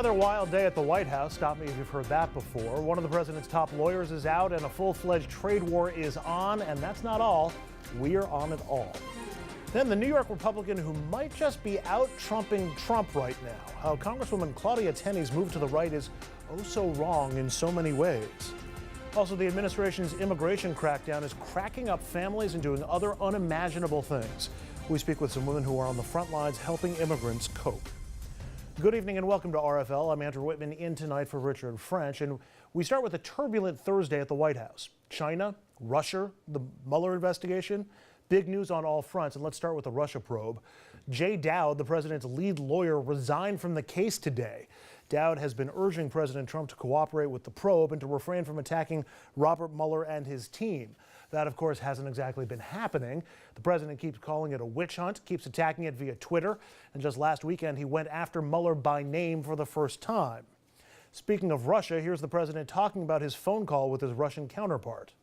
Another wild day at the White House. Stop me if you've heard that before. One of the president's top lawyers is out and a full-fledged trade war is on, and that's not all. We're on it all. Then the New York Republican who might just be out-trumping Trump right now. How Congresswoman Claudia Tenney's move to the right is oh so wrong in so many ways. Also, the administration's immigration crackdown is cracking up families and doing other unimaginable things. We speak with some women who are on the front lines helping immigrants cope. Good evening and welcome to RFL. I'm Andrew Whitman, in tonight for Richard French. And we start with a turbulent Thursday at the White House. China, Russia, the Mueller investigation. Big news on all fronts. And let's start with the Russia probe. Dowd, the president's lead lawyer, resigned from the case today. Dowd has been urging President Trump to cooperate with the probe and to refrain from attacking Robert Mueller and his team. That, of course, hasn't exactly been happening. The president keeps calling it a witch hunt, keeps attacking it via Twitter, and just last weekend he went after Mueller by name for the first time. Speaking of Russia, here's the president talking about his phone call with his Russian counterpart.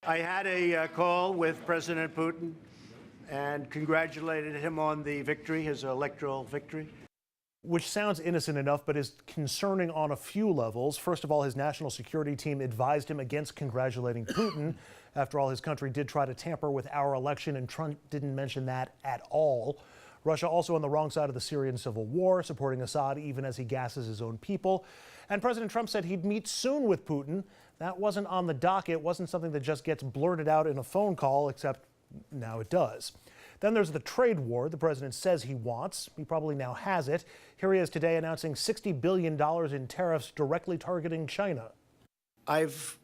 I had a call with President Putin and congratulated him on the victory, his electoral victory. Which sounds innocent enough, but is concerning on a few levels. First of all, his national security team advised him against congratulating Putin. After all, his country did try to tamper with our election, and Trump didn't mention that at all. Russia also on the wrong side of the Syrian civil war, supporting Assad even as he gasses his own people. And President Trump said he'd meet soon with Putin. That wasn't on the docket. It wasn't something that just gets blurted out in a phone call, except now it does. Then there's the trade war the president says he wants. He probably now has it. Here he is today announcing $60 billion in tariffs directly targeting China. I've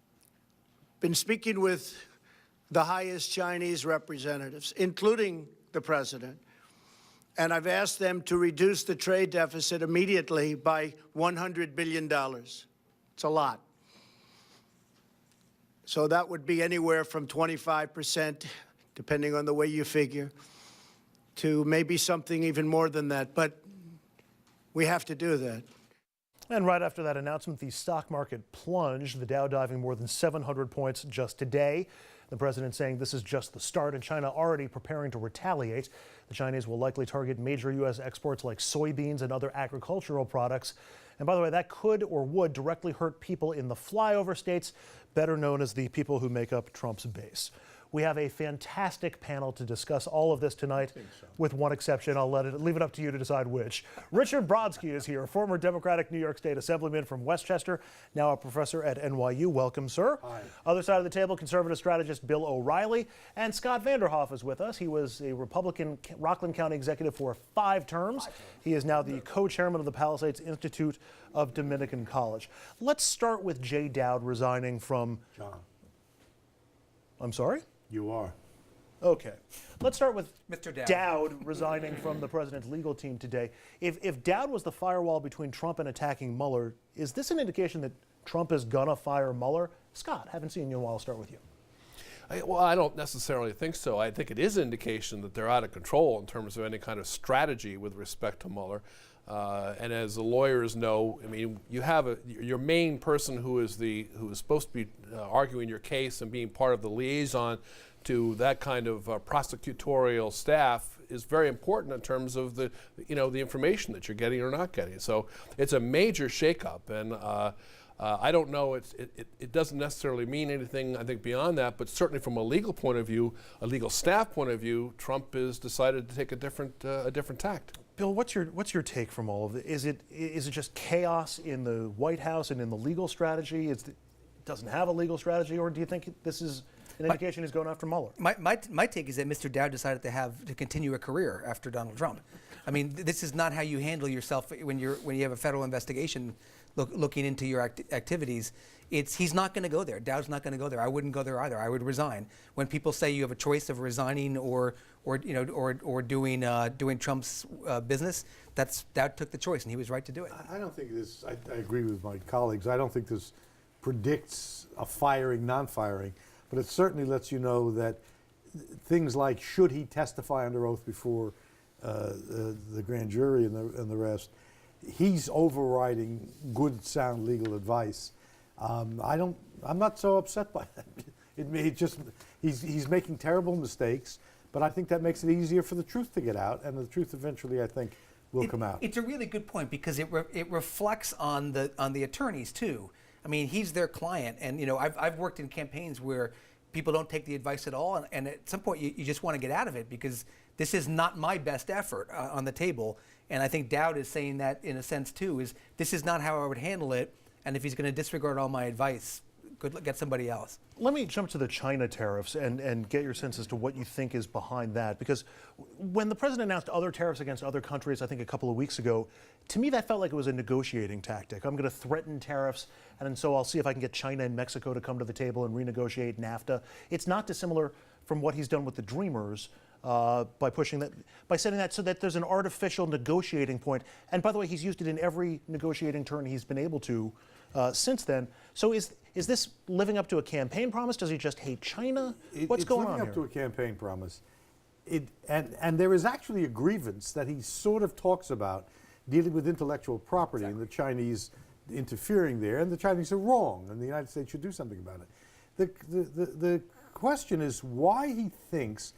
been speaking with the highest Chinese representatives, including the president, and I've asked them to reduce the trade deficit immediately by $100 billion. It's a lot. So that would be anywhere from 25%, depending on the way you figure, to maybe something even more than that. But we have to do that. And right after that announcement, the stock market plunged, the Dow diving more than 700 points just today. The president saying this is just the start, and China already preparing to retaliate. The Chinese will likely target major U.S. exports like soybeans and other agricultural products. And by the way, that could or would directly hurt people in the flyover states, better known as the people who make up Trump's base. We have a fantastic panel to discuss all of this tonight, with one exception. I'll leave it up to you to decide which. Richard Brodsky is here, former Democratic New York State Assemblyman from Westchester, now a professor at NYU. Welcome, sir. Hi. Other side of the table, conservative strategist Bill O'Reilly. And Scott Vanderhoff is with us. He was a Republican Rockland County executive for 5 terms. He is now the co-chairman of the Palisades Institute of Dominican College. Let's start with Dowd resigning from... John. I'm sorry? You are. Okay. Let's start with Mr. Dowd. Dowd resigning from the president's legal team today. If Dowd was the firewall between Trump and attacking Mueller, is this an indication that Trump is gonna fire Mueller? Scott, haven't seen you in a while. I'll start with you. Well, I don't necessarily think so. I think it is an indication that they're out of control in terms of any kind of strategy with respect to Mueller. And as the lawyers know, I mean, you have your main person who is supposed to be arguing your case and being part of the liaison to that kind of prosecutorial staff is very important in terms of the information that you're getting or not getting. So it's a major shakeup, and I don't know. It doesn't necessarily mean anything, I think, beyond that. But certainly from a legal point of view, a legal staff point of view, Trump has decided to take a different tact. Bill, what's your take from all of it? Is it just chaos in the White House and in the legal strategy? It doesn't have a legal strategy, or do you think this is an indication he's going after Mueller? My take is that Mr. Dowd decided to continue a career after Donald Trump. I mean, this is not how you handle yourself when you have a federal investigation looking into your activities. He's not going to go there. Dowd's not going to go there. I wouldn't go there either. I would resign. When people say you have a choice of resigning or doing Trump's business, Dowd took the choice, and he was right to do it. I don't think this. I agree with my colleagues. I don't think this predicts a firing, non-firing, but it certainly lets you know that things like should he testify under oath before the grand jury and the rest, he's overriding good, sound legal advice. I'm not so upset by that. He's making terrible mistakes, but I think that makes it easier for the truth to get out, and the truth eventually, I think, will come out. It's a really good point because it reflects on the attorneys too. I mean, he's their client, and I've worked in campaigns where people don't take the advice at all, and at some point you just want to get out of it because this is not my best effort on the table. And I think Dowd is saying that in a sense too, is this is not how I would handle it, and if he's going to disregard all my advice, get somebody else. Let me jump to the China tariffs and get your sense as to what you think is behind that. Because when the president announced other tariffs against other countries, I think a couple of weeks ago, to me that felt like it was a negotiating tactic. I'm going to threaten tariffs, and so I'll see if I can get China and Mexico to come to the table and renegotiate NAFTA. It's not dissimilar from what he's done with the Dreamers by setting that so that there's an artificial negotiating point. And by the way, he's used it in every negotiating turn he's been able to since then. So is this living up to a campaign promise? Does he just hate China? What's going on here? It's living up to a campaign promise. And there is actually a grievance that he sort of talks about dealing with intellectual property and the Chinese interfering there, and the Chinese are wrong, and the United States should do something about it. The question is why he thinks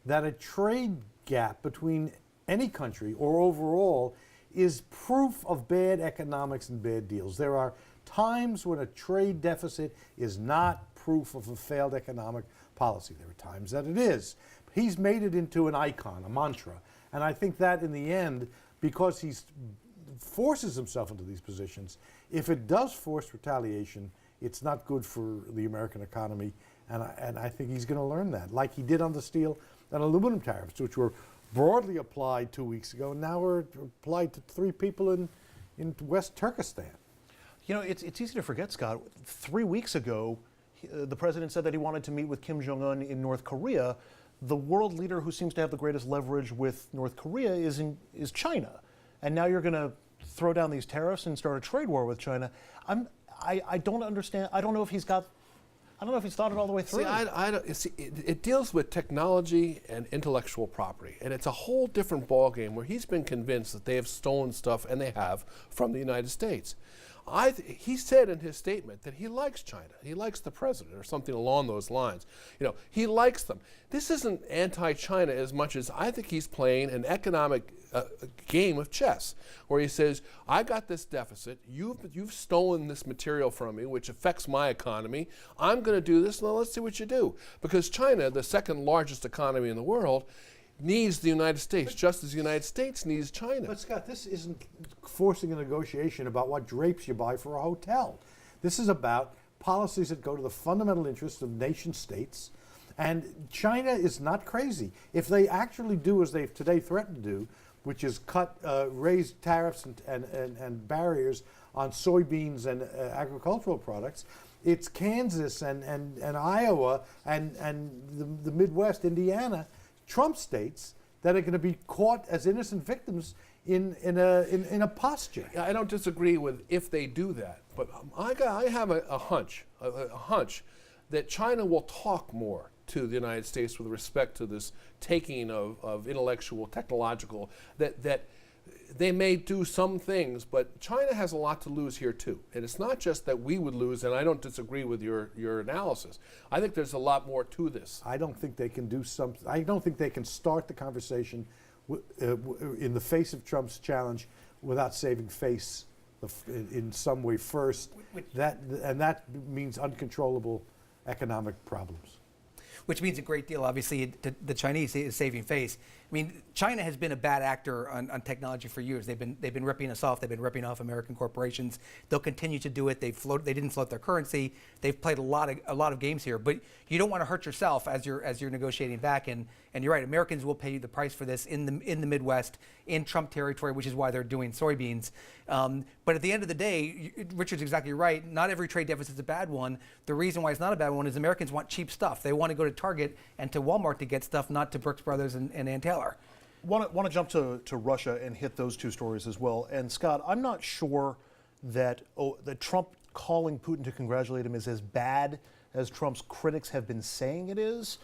that a trade gap between any country or overall is proof of bad economics and bad deals. There are times when a trade deficit is not proof of a failed economic policy. There are times that it is. He's made it into an icon, a mantra. And I think that in the end, because he forces himself into these positions, if it does force retaliation, it's not good for the American economy. And I think he's going to learn that, like he did on the steel and aluminum tariffs, which were broadly applied 2 weeks ago, and now were applied to 3 people in West Turkestan. It's easy to forget, Scott. 3 weeks ago, the president said that he wanted to meet with Kim Jong-un in North Korea. The world leader who seems to have the greatest leverage with North Korea is China. And now you're going to throw down these tariffs and start a trade war with China. I don't understand. I don't know if he's thought it all the way through. It deals with technology and intellectual property, and it's a whole different ballgame where he's been convinced that they have stolen stuff, and they have, from the United States. He said in his statement that he likes China. He likes the president, or something along those lines. He likes them. This isn't anti-China as much as I think he's playing an economic game of chess, where he says, I got this deficit, you've stolen this material from me, which affects my economy, I'm going to do this, now let's see what you do. Because China, the second largest economy in the world, needs the United States just as the United States needs China. But Scott, this isn't forcing a negotiation about what drapes you buy for a hotel. This is about policies that go to the fundamental interests of nation states. And China is not crazy. If they actually do as they've today threatened to do, which is raise tariffs and barriers on soybeans and agricultural products, it's Kansas and Iowa and the Midwest, Indiana, Trump states that are going to be caught as innocent victims in a posture. I don't disagree with if they do that, but I have a hunch that China will talk more to the United States with respect to this taking of intellectual, technological, that they may do some things, but China has a lot to lose here too. And it's not just that we would lose, and I don't disagree with your analysis. I think there's a lot more to this. I don't think they can do something. I don't think they can start the conversation in the face of Trump's challenge without saving face in some way first. And that means uncontrollable economic problems. Which means a great deal, obviously, to the Chinese is saving face. I mean, China has been a bad actor on technology for years. They've been ripping us off. They've been ripping off American corporations. They'll continue to do it. They didn't float their currency. They've played a lot of games here. But you don't want to hurt yourself as you're negotiating back. And you're right. Americans will pay the price for this in the Midwest, in Trump territory, which is why they're doing soybeans. But at the end of the day, Richard's exactly right. Not every trade deficit is a bad one. The reason why it's not a bad one is Americans want cheap stuff. They want to go to Target and to Walmart to get stuff, not to Brooks Brothers and Ann Taylor. Want to jump to Russia and hit those two stories as well. And Scott, I'm not sure that Trump calling Putin to congratulate him is as bad as Trump's critics have been saying it is.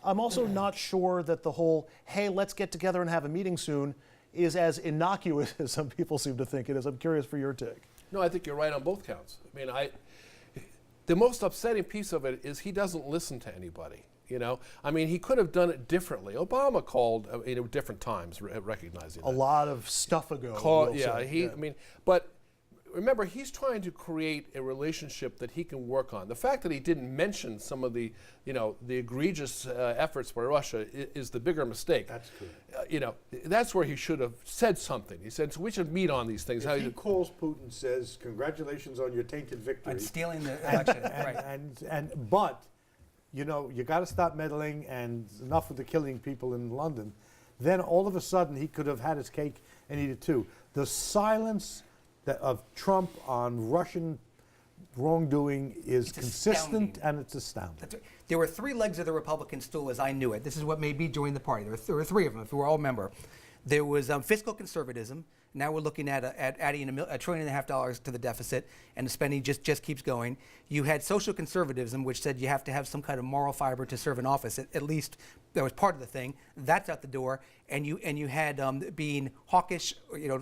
I'm also not sure that the whole, hey, let's get together and have a meeting soon, is as innocuous as some people seem to think it is. I'm curious for your take. No, I think you're right on both counts. I mean, the most upsetting piece of it is he doesn't listen to anybody. You know, I mean, he could have done it differently. Obama called different times, recognizing A that. lot of stuff ago. I mean, but remember, he's trying to create a relationship that he can work on. The fact that he didn't mention some of the, the egregious efforts by Russia is the bigger mistake. That's true. That's where he should have said something. He said, so we should meet on these things. If he calls Putin, says, congratulations on your tainted victory. And stealing the election, But, you got to stop meddling and enough with the killing people in London. Then all of a sudden he could have had his cake and eat it too. The silence of Trump on Russian wrongdoing is consistent, and it's astounding. There were three legs of the Republican stool as I knew it. This is what made me join the party. There were three of them, if we were all a member. There was fiscal conservatism. Now we're looking at adding $1.5 trillion to the deficit, and the spending just keeps going. You had social conservatism, which said you have to have some kind of moral fiber to serve in office. At least that was part of the thing. That's out the door. And you had being hawkish,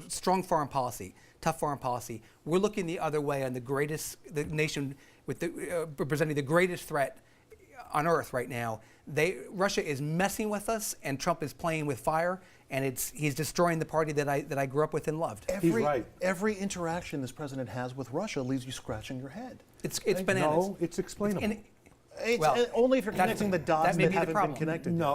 strong foreign policy, tough foreign policy. We're looking the other way on the nation with representing the greatest threat on earth right now. Russia is messing with us, and Trump is playing with fire, and he's destroying the party that I grew up with and loved. He's right. Every interaction this president has with Russia leaves you scratching your head. It's bananas. No, it's explainable. Only if you're connecting the dots that haven't been connected. No,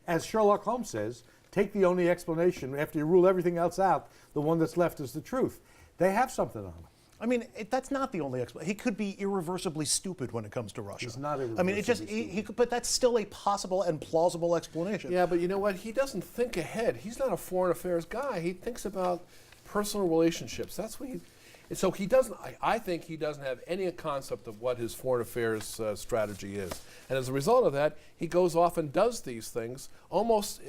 as Sherlock Holmes says, take the only explanation. After you rule everything else out, the one that's left is the truth. They have something on him. I mean, that's not the only explanation. He could be irreversibly stupid when it comes to Russia. He's not irreversibly I mean, he could, but that's still a possible and plausible explanation. Yeah, but you know what? He doesn't think ahead. He's not a foreign affairs guy. He thinks about personal relationships. That's what so he doesn't. I think he doesn't have any concept of what his foreign affairs strategy is, and as a result of that, he goes off and does these things almost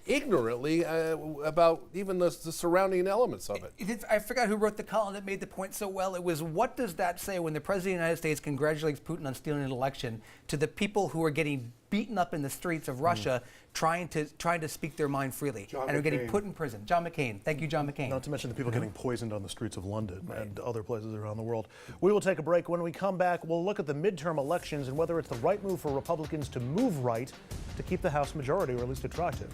ignorantly about even the surrounding elements of it. I forgot who wrote the column that made the point so well. It was, what does that say when the President of the United States congratulates Putin on stealing an election to the people who are getting beaten up in the streets of Russia trying to speak their mind freely and are getting put in prison? John McCain. Thank you, John McCain. Not to mention the people getting poisoned on the streets of London and other places around the world. We will take a break. When we come back, we'll look at the midterm elections and whether it's the right move for Republicans to move right to keep the House majority, or at least to try to.